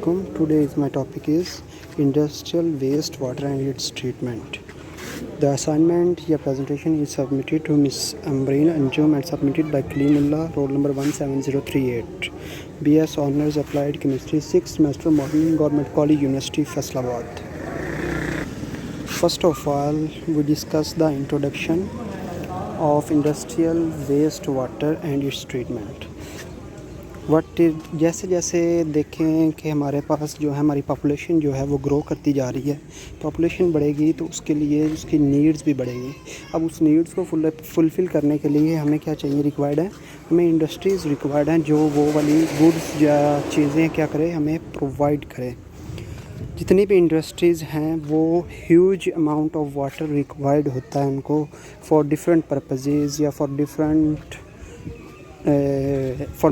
Today's my topic is industrial waste water and its treatment. The assignment या presentation is submitted to Miss Ambreen Anjum and submitted by Kalimullah, roll number 17038. BS Honours Applied Chemistry, 6th semester, Modern Government College, University, Faisalabad. First of all, we discuss the introduction of industrial waste water and its treatment. जैसे जैसे देखें कि हमारे पास जो है हमारी population जो है वो ग्रो करती जा रही है, पॉपुलेशन बढ़ेगी तो उसके लिए उसकी नीड्स भी बढ़ेगी। अब उस नीड्स को फुलफ़िल करने के लिए हमें क्या चाहिए, रिक्वायर्ड है, हमें इंडस्ट्रीज़ रिक्वायर्ड हैं जो वो वाली गुड्स या चीज़ें क्या करें, हमें प्रोवाइड करें। जितनी भी इंडस्ट्रीज़ हैं वो huge amount of water required होता है उनको फॉर डिफरेंट पर्पसेस या for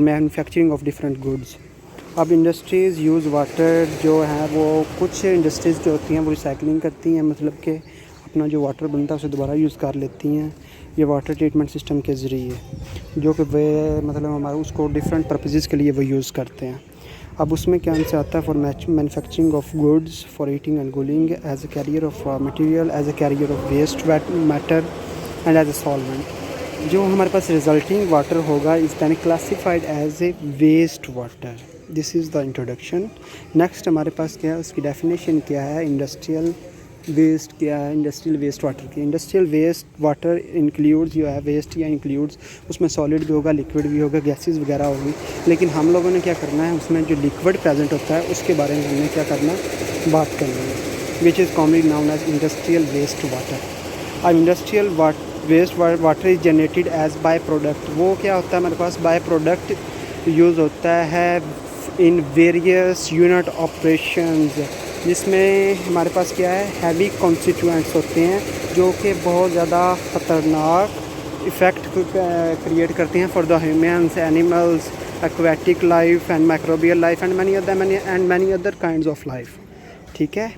manufacturing of different goods. अब इंडस्ट्रीज़ यूज़ वाटर जो है वो कुछ इंडस्ट्रीज़ जो होती हैं वो रिसाइकलिंग करती हैं, मतलब कि अपना जो वाटर बनता है उसे दोबारा यूज़ कर लेती हैं ये वाटर ट्रीटमेंट सिस्टम के ज़रिए, जो कि वे मतलब हमारे उसको डिफरेंट पर्पसेस के लिए वो यूज़ करते हैं। अब उसमें क्या आंसर आता है, for manufacturing of goods, for heating and cooling, as a carrier of material, as a carrier of waste matter and as a solvent. जो हमारे पास रिजल्टिंग वाटर होगा is than classified as a waste water. This is the introduction. Next हमारे पास क्या है, उसकी definition क्या है, इंडस्ट्रियल वेस्ट क्या है, इंडस्ट्रियल वेस्ट वाटर की। इंडस्ट्रियल वेस्ट वाटर इंक्लूड्स जो है वेस्ट या इंक्लूड्स, उसमें सॉलिड भी होगा, लिक्विड भी होगा, गैसेस वगैरह होगी, लेकिन हम लोगों ने क्या करना है, उसमें जो लिक्विड प्रेजेंट होता है उसके बारे में हमने क्या करना, बात करनी है, which is commonly known as industrial waste water. अब industrial waste water is generated as by product. वो क्या होता है, हमारे पास बाय प्रोडक्ट यूज़ होता है इन वेरियस यूनिट ऑपरेशंस, जिसमें हमारे पास क्या है, हैवी कॉन्स्टिट्यूएंट्स होते हैं जो कि बहुत ज़्यादा ख़तरनाक इफ़ेक्ट क्रिएट करते हैं for the humans, animals, aquatic life and microbial life and many other kinds of life. ठीक है,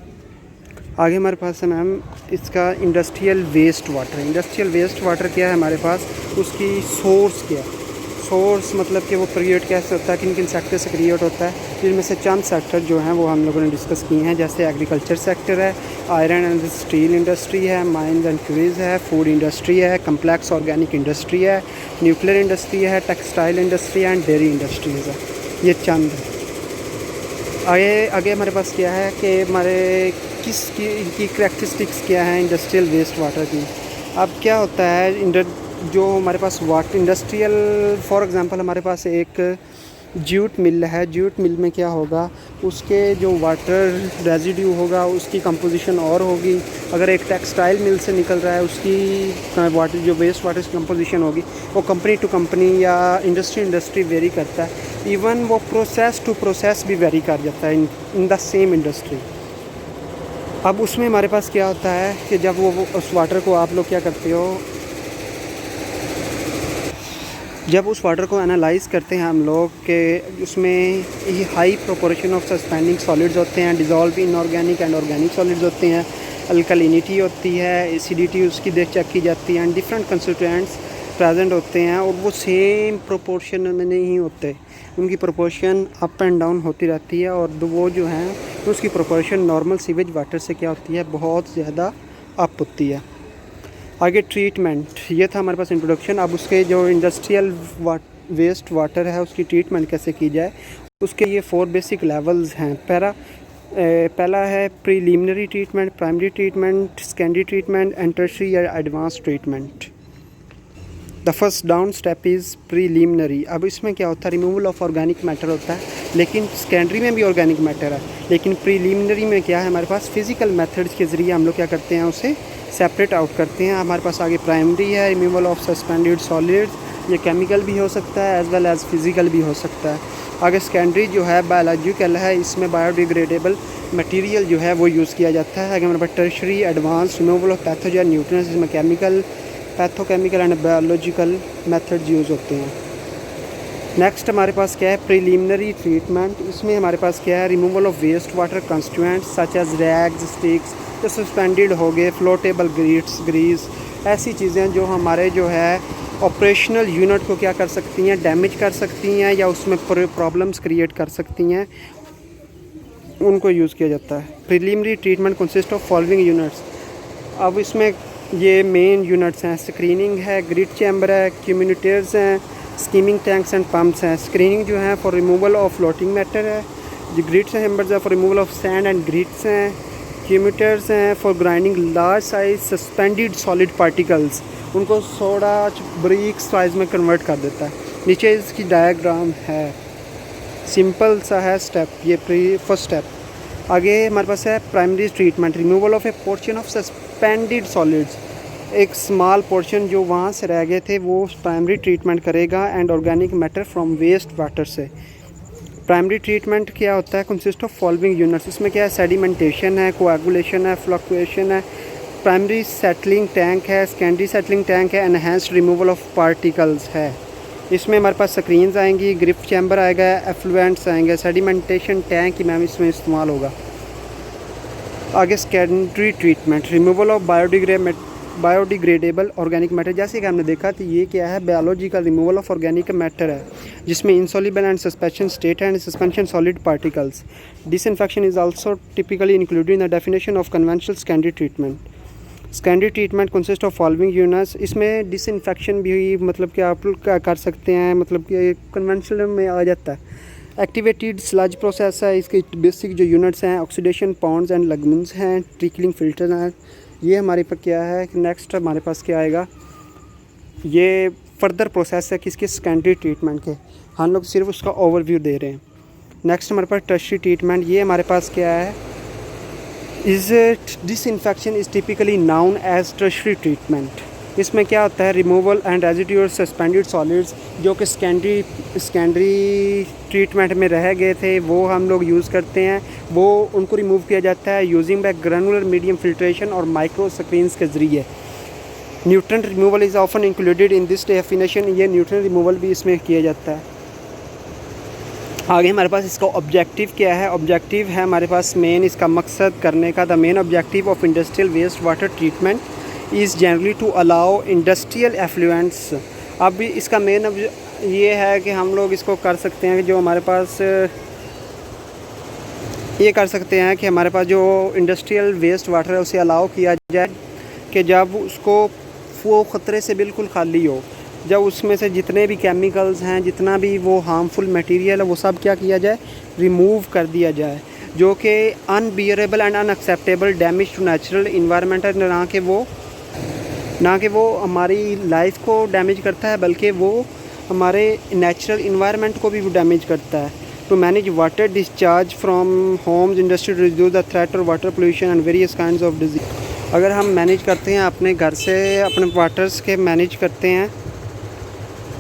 आगे हमारे पास है मैम इसका industrial waste water. Industrial waste water क्या है हमारे पास, उसकी सोर्स क्या है, सोर्स मतलब कि वो क्रिएट कैसे होता है, किन किन सेक्टर से क्रिएट होता है, जिनमें से चंद सेक्टर जो हैं वो हम लोगों ने डिस्कस किए हैं, जैसे एग्रीकल्चर सेक्टर है, आयरन एंड स्टील इंडस्ट्री है, माइंस एंड क्यूरीज है, फूड इंडस्ट्री है, कम्प्लेक्स ऑर्गेनिक इंडस्ट्री है, न्यूक्लियर इंडस्ट्री है, textile industry and dairy industries है। ये चंद है। आगे हमारे पास क्या है कि हमारे किसकी इनकी करैक्टरिस्टिक्स क्या हैं इंडस्ट्रियल वेस्ट वाटर की। अब क्या होता है, जो हमारे पास वाटर इंडस्ट्रियल, फॉर एग्ज़ाम्पल हमारे पास एक जूट मिल है, जूट मिल में क्या होगा, उसके जो वाटर रेजिड्यू होगा उसकी कंपोजिशन और होगी। अगर एक टेक्सटाइल मिल से निकल रहा है उसकी वाटर जो वेस्ट वाटर की कंपोजिशन होगी वो कंपनी टू कंपनी या इंडस्ट्री वेरी करता है। इवन वो प्रोसेस टू प्रोसेस भी वेरी कर जाता है इन द सेम इंडस्ट्री। अब उसमें हमारे पास क्या होता है कि जब वो उस वाटर को आप लोग क्या करते हो, जब उस वाटर को एनालाइज़ करते हैं हम लोग के उसमें high proportion of suspending solids होते हैं, dissolve inorganic and organic solids होते हैं, अल्कलिनिटी होती है, एसिडिटी उसकी चेक की जाती है एंड डिफरेंट कंस्टिट्यूएंट्स प्रेजेंट होते हैं, और वो सेम प्रोपोर्शन में नहीं होते, उनकी प्रोपोर्शन अप एंड डाउन होती रहती है, और वो जो हैं उसकी प्रोपोर्शन नॉर्मल सीवेज वाटर से क्या होती है, बहुत ज़्यादा अप होती है। आगे ट्रीटमेंट, ये था हमारे पास इंट्रोडक्शन। अब उसके जो इंडस्ट्रियल वेस्ट वाटर है उसकी ट्रीटमेंट कैसे की जाए, उसके ये 4 बेसिक लेवल्स हैं। पहला है preliminary treatment, primary treatment, secondary treatment and tertiary या advance treatment. The first down step is preliminary. अब इसमें क्या होता है, रिमूवल ऑफ ऑर्गेनिक मैटर होता है, लेकिन सेकेंडरी में भी ऑर्गेनिक मैटर है, लेकिन प्रीलिमिनरी में क्या है, हमारे पास फिज़िकल मेथड्स के ज़रिए हम लोग क्या करते हैं, उसे सेपरेट आउट करते हैं। हमारे पास आगे प्राइमरी है, रिमूवल ऑफ सस्पेंडेड सॉलिड्स, ये केमिकल भी हो सकता है एज वेल एज़ फिज़िकल भी हो सकता है। आगे सेकेंडरी जो है बायोलॉजिकल है, इसमें बायोडिग्रेडेबल मटेरियल जो है वो यूज़ किया जाता है। आगे हमारे पास tertiary advance, removal of pathogen nutrients, जिसमें chemical, pathochemical and biological methods use होते हैं। नेक्स्ट हमारे पास क्या है, प्रीलिमिनरी ट्रीटमेंट। इसमें हमारे पास क्या है, removal of waste water constituents such as rags, sticks, जो सस्पेंडेड हो गए, फ्लोटेबल ग्रीस, ऐसी चीज़ें जो हमारे जो है ऑपरेशनल यूनिट को क्या कर सकती हैं, डैमेज कर सकती हैं या उसमें प्रॉब्लम्स क्रिएट कर सकती हैं, उनको यूज़ किया जाता है। Preliminary treatment consist of following units. अब इसमें ये मेन यूनिट्स हैं, स्क्रीनिंग है, ग्रिड चैम्बर है, कम्युनिकेटर्स हैं, स्कीमिंग टैंक्स एंड पम्प्स हैं। स्क्रीनिंग जो है for removal of floating matter है, जो ग्रिड चैम्बर्स है for removal of sand and grids हैं, कम्यूटेटर्स हैं for grinding large size suspended solid particles, उनको थोड़ा बारीक साइज़ में कन्वर्ट कर देता है। नीचे इसकी डायग्राम है, सिंपल सा है स्टेप, ये फर्स्ट स्टेप। आगे हमारे पास है primary treatment, removal of a portion of suspended solids. एक स्मॉल पोर्शन जो वहाँ से रह गए थे वो प्राइमरी ट्रीटमेंट करेगा and organic matter from waste water से। प्राइमरी ट्रीटमेंट क्या होता है, कंसिस्ट ऑफ फॉलोइंग यूनिट्स। इसमें क्या है, सेडिमेंटेशन है, कोएगुलेशन है, फ्लक्चुएशन है, प्राइमरी सेटलिंग टैंक है, सेकेंडरी सेटलिंग टैंक है, एनहांस्ड रिमूवल ऑफ पार्टिकल्स है। इसमें हमारे पास स्क्रीन्स आएंगी, ग्रिफ चैम्बर आएगा, एफ्लुएंट्स आएंगे, सेडिमेंटेशन टैंक ही मैम इसमें इस्तेमाल होगा। आगे secondary treatment, removal of biodegradable organic matter. जैसे कि हमने देखा तो ये क्या है, biological removal of organic matter है, जिसमें insoluble and suspension state and suspension solid particles. Disinfection is also typically included in the definition of conventional secondary treatment. Secondary treatment consist of following units. इसमें disinfection भी मतलब कि आप लोग क्या कर सकते हैं, मतलब कि कन्वेंशनल में आ जाता है। एक्टिवेटेड स्लज प्रोसेस है, इसके बेसिक जो यूनिट्स हैं, ऑक्सीडेशन पॉन्ड्स एंड लगमेंट्स हैं, ट्रिकलिंग फिल्टर हैं। ये हमारे पास क्या है, नेक्स्ट हमारे पास क्या आएगा, ये फर्दर प्रोसेस है किसके, सेकेंडरी ट्रीटमेंट के। हम लोग सिर्फ उसका ओवरव्यू दे रहे हैं। नेक्स्ट हमारे पास टर्शियरी ट्रीटमेंट। ये हमारे पास क्या है, इस disinfection is typically known as tertiary treatment. इसमें क्या होता है, removal and residual suspended solids जो कि सेकेंडरी ट्रीटमेंट में रह गए थे वो हम लोग यूज़ करते हैं, वो उनको रिमूव किया जाता है using by granular medium filtration और माइक्रो स्क्रीन्स के ज़रिए। Nutrient removal is often included in this definition. ये न्यूट्रिएंट रिमूवल भी इसमें किया जाता है। आगे हमारे पास इसका ऑब्जेक्टिव क्या है, ऑब्जेक्टिव है हमारे पास मेन इसका मकसद करने का, the main objective of industrial waste water treatment is generally to allow industrial effluents. अब इसका मेन ये है कि हम लोग इसको कर सकते हैं कि जो हमारे पास ये कर सकते हैं कि हमारे पास जो इंडस्ट्रियल वेस्ट वाटर है उसे अलाउ किया जाए कि जब उसको वो ख़तरे से बिल्कुल खाली हो, जब उसमें से जितने भी केमिकल्स हैं, जितना भी वो हार्मफुल मटेरियल है वो सब क्या किया जाए, रिमूव कर दिया जाए, जो कि unbearable and unacceptable damage to natural environment है। ना कि वो हमारी लाइफ को डैमेज करता है बल्कि वो हमारे नेचुरल इन्वायरमेंट को भी डैमेज करता है। To manage water discharge from homes industry to reduce the threat or water pollution and various kinds of disease. अगर हम मैनेज करते हैं अपने घर से, अपने वाटर्स के मैनेज करते हैं,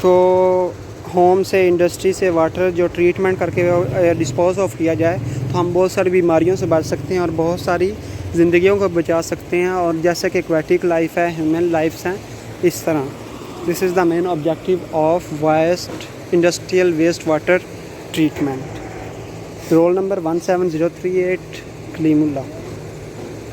तो होम से, इंडस्ट्री से वाटर जो ट्रीटमेंट करके डिस्पोज ऑफ किया जाए तो हम बहुत सारी बीमारियों से बच सकते हैं और बहुत सारी ज़िंदगियों को बचा सकते हैं। और जैसे कि एक्वेटिक लाइफ है, ह्यूमन लाइफ्स हैं, इस तरह this is the main objective of waste industrial waste water treatment. Roll number 17038 Kalimullah.